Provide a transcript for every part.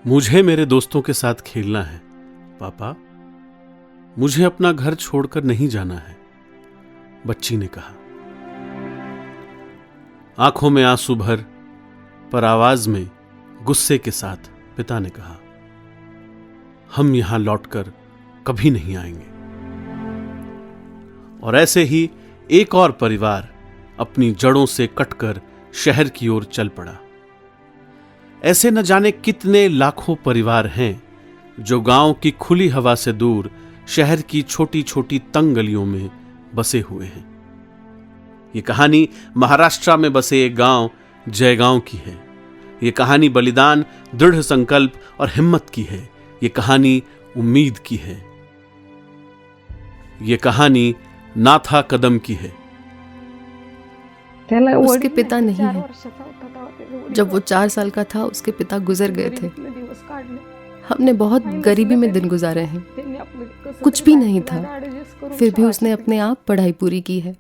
मुझे मेरे दोस्तों के साथ खेलना है पापा, मुझे अपना घर छोड़कर नहीं जाना है, बच्ची ने कहा। आंखों में आंसू भर पर आवाज में गुस्से के साथ पिता ने कहा, हम यहां लौटकर कभी नहीं आएंगे। और ऐसे ही एक और परिवार अपनी जड़ों से कटकर शहर की ओर चल पड़ा। ऐसे न जाने कितने लाखों परिवार हैं जो गांव की खुली हवा से दूर शहर की छोटी छोटी तंग गलियों में बसे हुए हैं। यह कहानी महाराष्ट्र में बसे एक गांव जयगांव की है। यह कहानी बलिदान, दृढ़ संकल्प और हिम्मत की है। यह कहानी उम्मीद की है। यह कहानी नाथा कदम की है। उसके पिता नहीं है। जब वो 4 साल का था उसके पिता गुजर गए थे। हमने बहुत गरीबी में दिन गुजारे हैं। कुछ भी नहीं था, फिर भी उसने अपने आप पढ़ाई पूरी की है।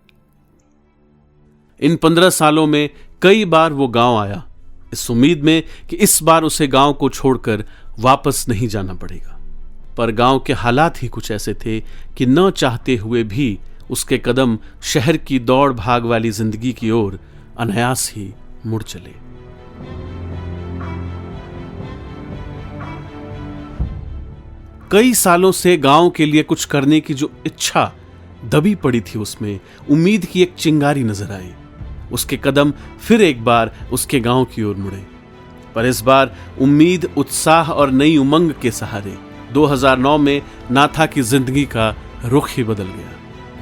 इन 15 सालों में कई बार वो गांव आया, इस उम्मीद में कि इस बार उसे गांव को छोड़कर वापस नहीं जाना पड़ेगा। पर गांव के हालात ही कुछ ऐसे थे कि न चाहते हुए भी उसके कदम शहर की दौड़ भाग वाली जिंदगी की ओर अनायास ही मुड़ चले। कई सालों से गांव के लिए कुछ करने की जो इच्छा दबी पड़ी थी, उसमें उम्मीद की एक चिंगारी नजर आई। उसके कदम फिर एक बार उसके गांव की ओर मुड़े, पर इस बार उम्मीद, उत्साह और नई उमंग के सहारे 2009 में नाथा की जिंदगी का रुख ही बदल गया।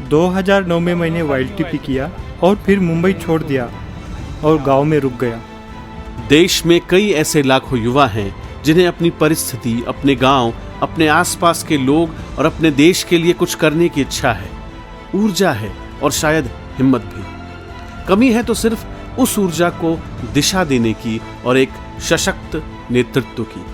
2009 में मैंने YLTP किया और फिर मुंबई छोड़ दिया और गांव में रुक गया। देश में कई ऐसे लाखों युवा हैं जिन्हें अपनी परिस्थिति, अपने गांव, अपने आसपास के लोग और अपने देश के लिए कुछ करने की इच्छा है, ऊर्जा है और शायद हिम्मत भी। कमी है तो सिर्फ उस ऊर्जा को दिशा देने की और एक सशक्त नेतृत्व की।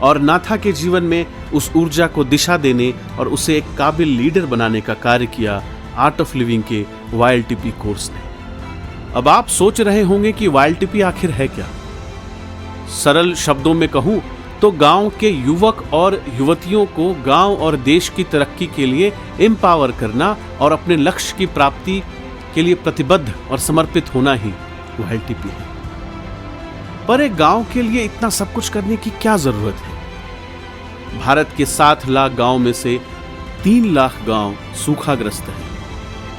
और नाथा के जीवन में उस ऊर्जा को दिशा देने और उसे एक काबिल लीडर बनाने का कार्य किया आर्ट ऑफ लिविंग के YLTP कोर्स ने। अब आप सोच रहे होंगे कि YLTP आखिर है क्या? सरल शब्दों में कहूं तो गांव के युवक और युवतियों को गांव और देश की तरक्की के लिए एम्पावर करना और अपने लक्ष्य की प्राप्ति के लिए प्रतिबद्ध और समर्पित होना ही YLTP है। पर एक गांव के लिए इतना सब कुछ करने की क्या जरूरत है? भारत के 7 लाख गांव में से 3 लाख गांव सूखाग्रस्त हैं,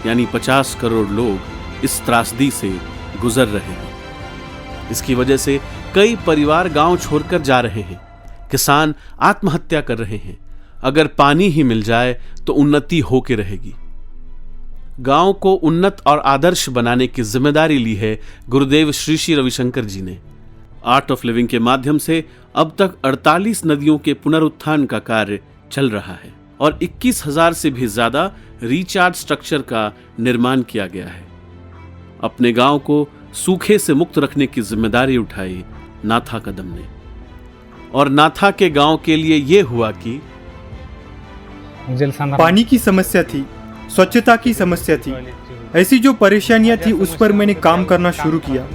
यानी 50 करोड़ लोग इस त्रासदी से गुजर रहे हैं। इसकी वजह से कई परिवार गांव छोड़कर जा रहे हैं। किसान आत्महत्या कर रहे हैं। अगर पानी ही मिल जाए तो उन्नति होके रहेगी। गांव को उन्नत और आदर्श बनाने की जिम्मेदारी ली है गुरुदेव श्री श्री रविशंकर जी ने। आर्ट ऑफ लिविंग के माध्यम से अब तक 48 नदियों के पुनरुत्थान का कार्य चल रहा है और 21,000 से भी ज्यादा रिचार्ज स्ट्रक्चर का निर्माण किया गया है। अपने गांव को सूखे से मुक्त रखने की जिम्मेदारी उठाई नाथा कदम ने। और नाथा के गांव के लिए यह हुआ कि पानी की समस्या थी, स्वच्छता की समस्या थी। ऐसी जो परेशानियां थी उस पर मैंने काम करना शुरू किया।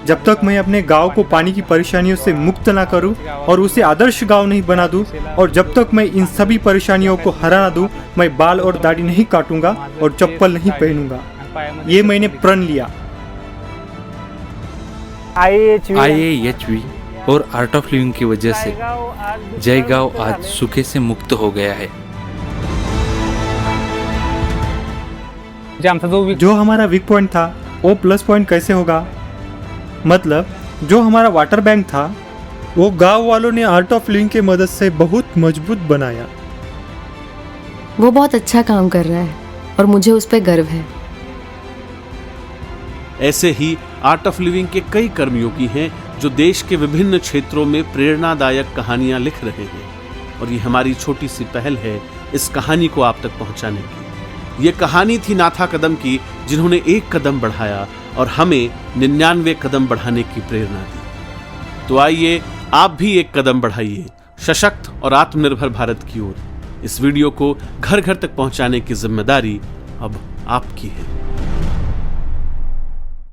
जब तक मैं अपने गांव को पानी की परेशानियों से मुक्त ना करूं और उसे आदर्श गांव नहीं बना दूं, और जब तक मैं इन सभी परेशानियों को हरा ना दूं, मैं बाल और दाढ़ी नहीं काटूंगा और चप्पल नहीं पहनूंगा। ये मैंने प्रण लिया। IAHV और आर्ट ऑफ लिविंग की वजह से जयगांव आज सूखे से मुक्त हो गया है। जो हमारा वीक पॉइंट था वो प्लस पॉइंट कैसे होगा? मतलब जो हमारा वाटर बैंक था वो गांव वालों ने आर्ट ऑफ लिविंग की मदद से बहुत मजबूत बनाया। वो बहुत अच्छा काम कर रहा है और मुझे उस पर गर्व है। ऐसे ही आर्ट ऑफ लिविंग के कई कर्मियों की हैं जो देश के विभिन्न क्षेत्रों में प्रेरणादायक कहानियां लिख रहे हैं। और ये हमारी छोटी सी पहल है इस कहानी को आप तक पहुंचाने की। ये कहानी थी नाथा कदम की, जिन्होंने एक कदम बढ़ाया और हमें 99 कदम बढ़ाने की प्रेरणा दी। तो आइए आप भी एक कदम बढ़ाइए सशक्त और आत्मनिर्भर भारत की ओर। इस वीडियो को घर घर तक पहुंचाने की जिम्मेदारी अब आपकी है।